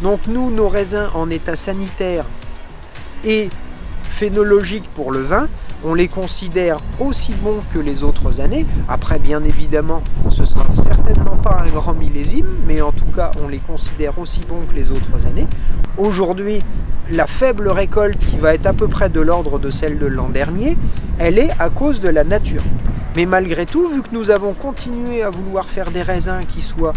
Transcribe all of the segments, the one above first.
Donc nous, nos raisins en état sanitaire et phénologique pour le vin, on les considère aussi bons que les autres années. Après, bien évidemment, ce ne sera certainement pas un grand millésime, mais en tout cas, on les considère aussi bons que les autres années. Aujourd'hui, la faible récolte qui va être à peu près de l'ordre de celle de l'an dernier, elle est à cause de la nature. Mais malgré tout, vu que nous avons continué à vouloir faire des raisins qui soient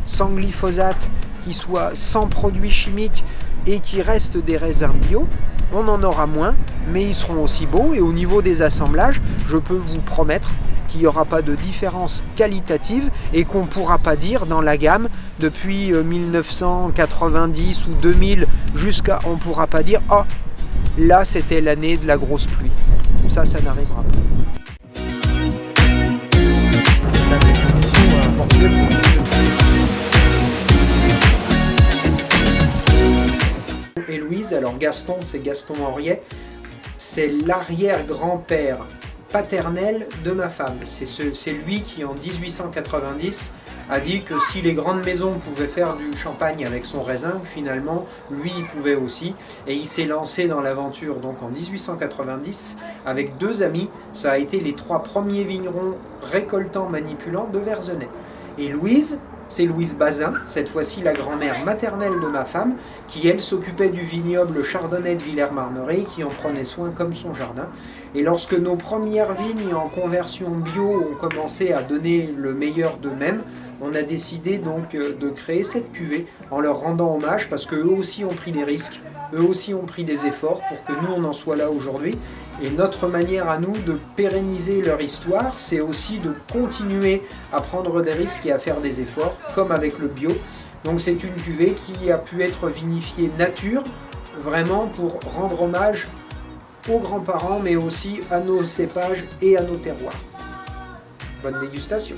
sans glyphosate, qui soient sans produits chimiques et qui restent des raisins bio, on en aura moins, mais ils seront aussi beaux. Et au niveau des assemblages, je peux vous promettre qu'il n'y aura pas de différence qualitative et qu'on ne pourra pas dire dans la gamme depuis 1990 ou 2000 jusqu'à, on ne pourra pas dire « Ah, là c'était l'année de la grosse pluie ». Ça n'arrivera pas. Et Louise, alors Gaston, c'est Gaston Henriet, c'est l'arrière-grand-père paternel de ma femme. C'est lui qui, en 1890, a dit que si les grandes maisons pouvaient faire du champagne avec son raisin, finalement, lui, il pouvait aussi. Et il s'est lancé dans l'aventure donc en 1890 avec 2 amis. Ça a été les 3 premiers vignerons récoltants manipulants de Verzenay. Et Louise, c'est Louise Bazin, cette fois-ci la grand-mère maternelle de ma femme, qui elle s'occupait du vignoble chardonnay de Villers-Marnerey, qui en prenait soin comme son jardin. Et lorsque nos premières vignes en conversion bio ont commencé à donner le meilleur d'eux-mêmes, on a décidé donc de créer cette cuvée en leur rendant hommage, parce qu'eux aussi ont pris des risques, eux aussi ont pris des efforts pour que nous on en soit là aujourd'hui. Et notre manière à nous de pérenniser leur histoire, c'est aussi de continuer à prendre des risques et à faire des efforts, comme avec le bio. Donc c'est une cuvée qui a pu être vinifiée nature, vraiment pour rendre hommage aux grands-parents, mais aussi à nos cépages et à nos terroirs. Bonne dégustation!